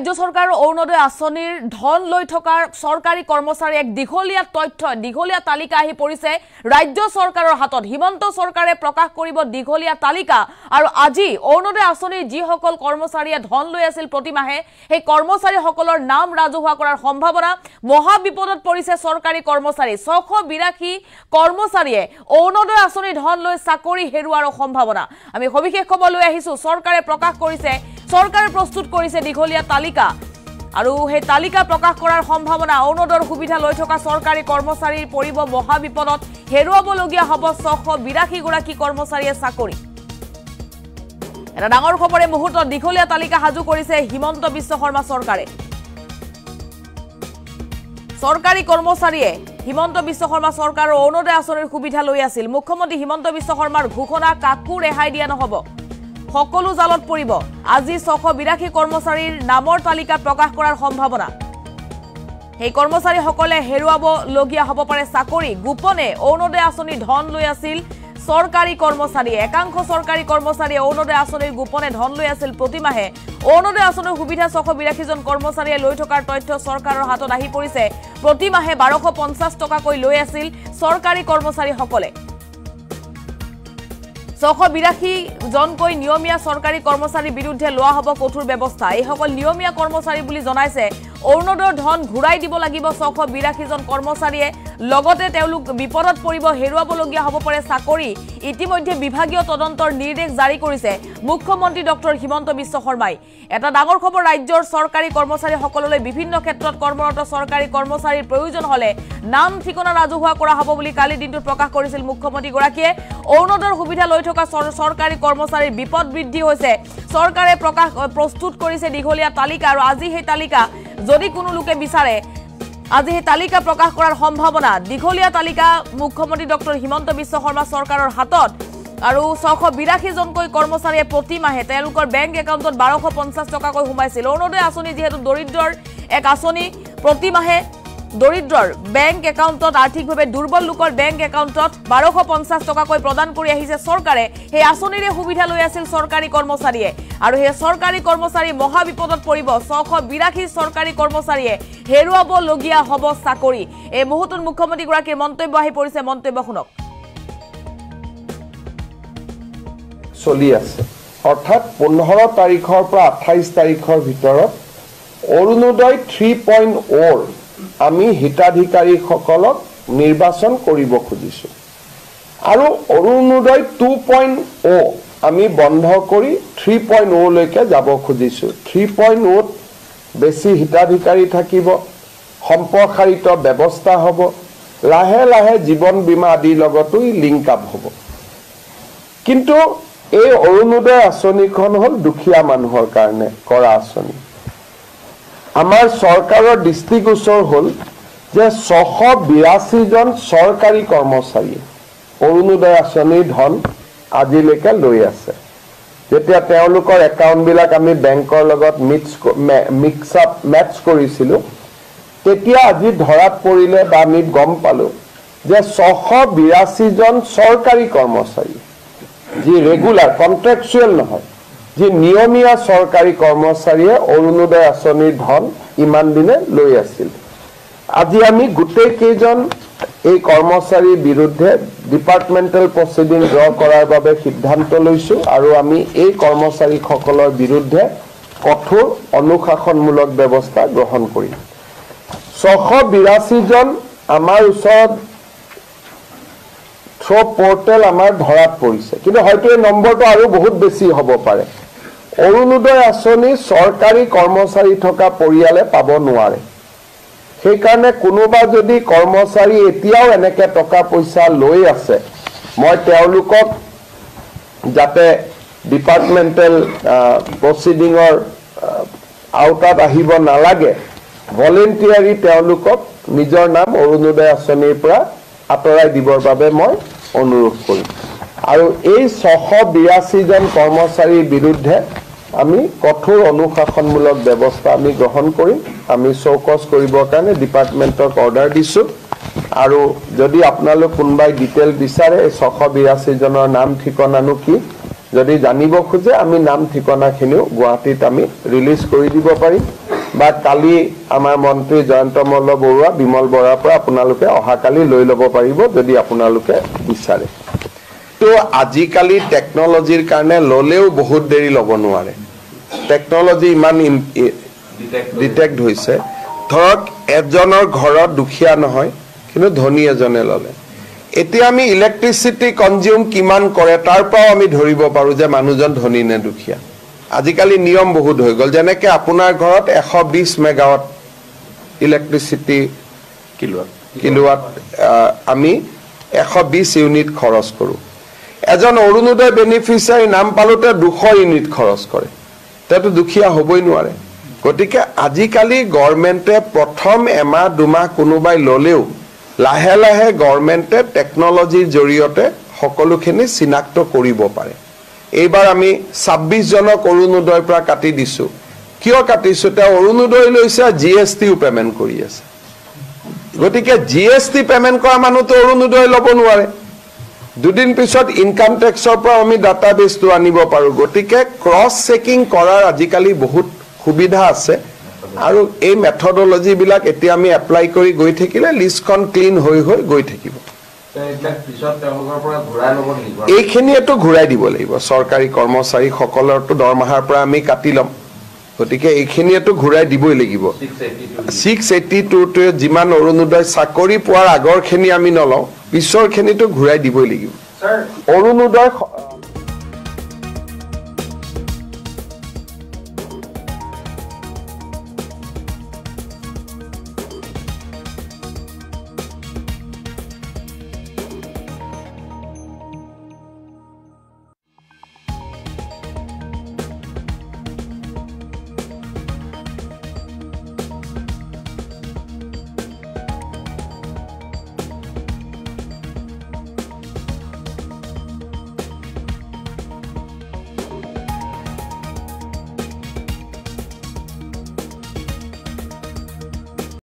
ৰাজ্য চৰকাৰৰ অৰুণোদয় আঁচনিৰ ধন লৈ থকা চৰকাৰী কৰ্মচাৰী এক দীঘলীয়া তালিকা আহি পৰিছে ৰাজ্য চৰকাৰৰ হাতত। হিমন্ত চৰকাৰে প্ৰকাশ কৰিব দীঘলীয়া তালিকা আৰু আজি অৰুণোদয় আঁচনিৰ যিসকল কৰ্মচাৰীয়ে ধন লৈ আছিল প্ৰতিমাহে সেই কৰ্মচাৰীসকলৰ নাম ৰাজহুৱা কৰাৰ সম্ভাৱনা। মহা বিপদত পৰিছে চৰকাৰী কৰ্মচাৰী। 682 কৰ্মচাৰীয়ে অৰুণোদয় আঁচনিৰ ধন লৈ চাকৰি হেৰুৱাৰ সম্ভাৱনা। আমি সবিশেষ খবৰ লৈ আহিছো। চৰকাৰে প্ৰকাশ কৰিছে, চৰকাৰে প্ৰস্তুত কৰিছে দীঘলীয়া তালিকা আৰু সেই তালিকা প্ৰকাশ কৰাৰ সম্ভাৱনা। অৰুণোদয়ৰ সুবিধা লৈ থকা চৰকাৰী কৰ্মচাৰীৰ পৰিব মহা বিপদত, হেৰুৱাবলগীয়া হ'ব 682 গৰাকী কৰ্মচাৰীয়ে চাকৰি। এটা ডাঙৰ খবৰে মুহূৰ্তত দীঘলীয়া তালিকা সাজু কৰিছে হিমন্ত বিশ্ব শৰ্মা চৰকাৰে। চৰকাৰী কৰ্মচাৰীয়ে হিমন্ত বিশ্ব শৰ্মা চৰকাৰৰ অৰুণোদয় আঁচনিৰ সুবিধা লৈ আছিল। মুখ্যমন্ত্ৰী হিমন্ত বিশ্ব শৰ্মাৰ ঘোষণা কাকো ৰেহাই দিয়া নহ'ব, সকলো জালত পৰিব। আজি 682 কৰ্মচাৰীৰ নামৰ তালিকা প্ৰকাশ কৰাৰ সম্ভাৱনা। সেই কৰ্মচাৰীসকলে হেৰুৱাবলগীয়া হ'ব পাৰে চাকৰি। গোপনে অৰুণোদয় আঁচনিৰ ধন লৈ আছিল চৰকাৰী কৰ্মচাৰীয়ে। একাংশ চৰকাৰী কৰ্মচাৰীয়ে অৰুণোদয় আঁচনিৰ গোপনে ধন লৈ আছিল প্ৰতিমাহে। অৰুণোদয় আঁচনিৰ সুবিধা 682 জন কৰ্মচাৰীয়ে লৈ থকাৰ তথ্য চৰকাৰৰ হাতত আহি পৰিছে। প্ৰতিমাহে 1250 টকাকৈ লৈ আছিল চৰকাৰী কৰ্মচাৰীসকলে। 682 জনকৈ নিয়মীয়া চৰকাৰী কৰ্মচাৰীৰ বিৰুদ্ধে লোৱা হ'ব কঠোৰ ব্যৱস্থা। এইসকল নিয়মীয়া কৰ্মচাৰী বুলি জনাইছে। অৰুণোদয়ৰ ধন ঘূৰাই দিব লাগিব 682 জন কৰ্মচাৰীয়ে। লগতে তেওঁলোক বিপদত পৰিব, হেৰুৱাবলগীয়া হ'ব পাৰে চাকৰি। ইতিমধ্যে বিভাগীয় তদন্তৰ নিৰ্দেশ জাৰি কৰিছে মুখ্যমন্ত্ৰী ডক্টৰ হিমন্ত বিশ্ব শৰ্মাই। এটা ডাঙৰ খবৰ, ৰাজ্যৰ চৰকাৰী কৰ্মচাৰীসকললৈ বিভিন্ন ক্ষেত্ৰত কৰ্মৰত চৰকাৰী কৰ্মচাৰীৰ প্ৰয়োজন হ'লে নাম ঠিকনা ৰাজহুৱা কৰা হ'ব বুলি কালিৰ দিনটোত প্ৰকাশ কৰিছিল মুখ্যমন্ত্ৰীগৰাকীয়ে। অৰুণোদয়ৰ সুবিধা লৈ থকা চৰকাৰী কৰ্মচাৰীৰ বিপদ বৃদ্ধি হৈছে। চৰকাৰে প্ৰস্তুত কৰিছে দীঘলীয়া তালিকা আৰু আজি সেই তালিকা যদি কোনো লোকে বিচাৰে আজি সেই তালিকা প্ৰকাশ কৰাৰ সম্ভাৱনা। দীঘলীয়া তালিকা মুখ্যমন্ত্ৰী ডক্টৰ হিমন্ত বিশ্ব শৰ্মা চৰকাৰৰ হাতত আৰু 682 জনকৈ কৰ্মচাৰীয়ে প্ৰতিমাহে তেওঁলোকৰ বেংক একাউণ্টত 1250 টকাকৈ সোমাইছিল। অৰুণোদয় আঁচনি যিহেতু দৰিদ্ৰৰ এক আঁচনি, প্ৰতিমাহে দৰিদ্ৰৰ বেংক একাউণ্টত, আৰ্থিকভাৱে দুৰ্বল লোকৰ বেংক একাউণ্টত 1250 টকাকৈ প্ৰদান কৰি আহিছে চৰকাৰে। সেই আঁচনিৰে সুবিধা লৈ আছিল চৰকাৰী কৰ্মচাৰীয়ে আৰু সেই চৰকাৰী কৰ্মচাৰী মহা বিপদত পৰিব। 682 চৰকাৰী কৰ্মচাৰীয়ে হেৰুৱাবলগীয়া হ'ব চাকৰি। এই মুহূৰ্তত মুখ্যমন্ত্ৰীগৰাকীৰ মন্তব্য আহি পৰিছে, মন্তব্য শুনক। চলি আছে অৰ্থাৎ 15 তাৰিখৰ পৰা 28 তাৰিখৰ ভিতৰত অৰুণোদয় 3.0 আমি হিতাধিকাৰীসকলক নিৰ্বাচন কৰিব খুজিছো আৰু অৰুণোদয় 2.0 আমি বন্ধ কৰি 3.0 লৈকে যাব খুজিছো। 3.0 বেছি হিতাধিকাৰী থাকিব, সম্প্ৰসাৰিত ব্যৱস্থা হ'ব, লাহে লাহে জীৱন বীমা আদিৰ লগতো লিংক আপ হ'ব। কিন্তু এই অৰুণোদয় আঁচনিখন হ'ল দুখীয়া মানুহৰ কাৰণে কৰা আঁচনি। আমাৰ চৰকাৰৰ দৃষ্টিগোচৰ হ'ল যে 682 জন চৰকাৰী কৰ্মচাৰীয়ে অৰুণোদয় আঁচনিৰ ধন আজিলৈকে লৈ আছে। যেতিয়া তেওঁলোকৰ একাউণ্টবিলাক আমি বেংকৰ লগত মেটচ কৰিছিলোঁ, তেতিয়া আজি ধৰাত পৰিলে বা আমি গম পালোঁ যে 682 জন চৰকাৰী কৰ্মচাৰী যি ৰেগুলাৰ কণ্ট্ৰেকচুৱেল নহয়, যি নিয়মীয়া চৰকাৰী কৰ্মচাৰীয়ে অৰুণোদয় আঁচনিৰ ধন ইমান দিনে লৈ আছিল। আজি আমি গোটেই কেইজন এই কৰ্মচাৰীৰ বিৰুদ্ধে ডিপাৰ্টমেণ্টেল প্ৰচিডিং ড্ৰ কৰাৰ বাবে সিদ্ধান্ত লৈছোঁ আৰু আমি এই কৰ্মচাৰীসকলৰ বিৰুদ্ধে কঠোৰ অনুশাসনমূলক ব্যৱস্থা গ্ৰহণ কৰিম। 682 জন আমাৰ ওচৰত থ্ৰ' পৰ্টেল আমাৰ ধৰাত পৰিছে, কিন্তু হয়তো এই নম্বৰটো আৰু বহুত বেছি হ'ব পাৰে। অৰুণোদয় আঁচনি চৰকাৰী কৰ্মচাৰী থকা পৰিয়ালে পাব নোৱাৰে। সেইকাৰণে কোনোবা যদি কৰ্মচাৰী এতিয়াও এনেকৈ টকা পইচা লৈ আছে, মই তেওঁলোকক যাতে ডিপাৰ্টমেণ্টেল প্ৰচিডিঙৰ আওতাত আহিব নালাগে, ভলেণ্টিয়াৰী তেওঁলোকক নিজৰ নাম অৰুণোদয় আঁচনিৰ পৰা আঁতৰাই দিবৰ বাবে মই অনুৰোধ কৰিম। আৰু এই 682 জন কৰ্মচাৰীৰ বিৰুদ্ধে আমি কঠোৰ অনুশাসনমূলক ব্যৱস্থা আমি গ্ৰহণ কৰিম। আমি চৌকছ কৰিবৰ কাৰণে ডিপাৰ্টমেণ্টক অৰ্ডাৰ দিছোঁ আৰু যদি আপোনালোক কোনোবাই ডিটেইল বিচাৰে 682 জনৰ নাম ঠিকনানো কি যদি জানিব খোজে আমি নাম ঠিকনাখিনিও গুৱাহাটীত আমি ৰিলিজ কৰি দিব পাৰিম। বা কালি আমাৰ মন্ত্ৰী জয়ন্ত মল্ল বৰুৱা বিমল বৰাৰ পৰা আপোনালোকে অহাকালি লৈ ল'ব পাৰিব যদি আপোনালোকে বিচাৰে তো আজিকালি টেকনলজিৰ কাৰণে ল'লেও বহুত দেৰি ল'ব নোৱাৰে টেকনলজি ইমান ডিটেক্ট হৈছে ধৰক এজনৰ ঘৰত দুখীয়া নহয় কিন্তু ধনী এজনে ল'লে এতিয়া আমি ইলেক্ট্ৰিচিটি কনজিউম কিমান কৰে তাৰ পৰাও আমি ধৰিব পাৰোঁ যে মানুহজন ধনী নে দুখীয়া আজিকালি নিয়ম বহুত হৈ গ'ল যেনেকৈ আপোনাৰ ঘৰত 120 মেগাৱাট ইলেক্ট্ৰিচিটি কিলোৱাট আমি 120 ইউনিট খৰচ কৰোঁ এজন অৰুণোদয় বেনিফিচিয়াৰী নাম পালোতে 200 ইউনিট খৰচ কৰে তেতো দুখীয়া হ'বই নোৱাৰে গতিকে আজিকালি গভৰ্ণমেণ্টে প্ৰথম এমাহ দুমাহ কোনোবাই ল'লেও লাহে লাহে গভৰ্ণমেণ্টে টেকনলজিৰ জৰিয়তে সকলোখিনি চিনাক্ত কৰিব পাৰে এইবাৰ আমি 26 জনক অৰুণোদয়ৰ পৰা কাটি দিছো কিয় কাটিছো তে অৰুণোদয় লৈছে জিএসটিও পেমেন্ট কৰি আছে গতিকে জিএসটি পেমেন্ট কৰা মানুহটো অৰুণোদয় ল'ব নোৱাৰে দুদিন পিছত ইনকাম টেক্সৰ পৰা আমি ডাটাবেছটো আনিব পাৰো গতিকে ক্ৰছ চেকিং কৰাৰ আজিকালি বহুত সুবিধা আছে আৰু এই মেথডলজি বিলাক এতিয়া আমি এপ্লাই কৰি গৈ থাকিলে লিষ্টখন ক্লিন হৈ গৈ থাকিব এইখিনিয়েতো ঘূৰাই দিব লাগিব চৰকাৰী কৰ্মচাৰী সকলৰতো দৰমহাৰ পৰা আমি কাটি ল'ম গতিকে এইখিনিয়েতো ঘূৰাই দিবই লাগিব 682 যিমান অৰুণোদয় চাকৰি পোৱাৰ আগৰখিনি আমি নলওঁ পিছৰখিনিতো ঘূৰাই দিবই লাগিব অৰুণোদয়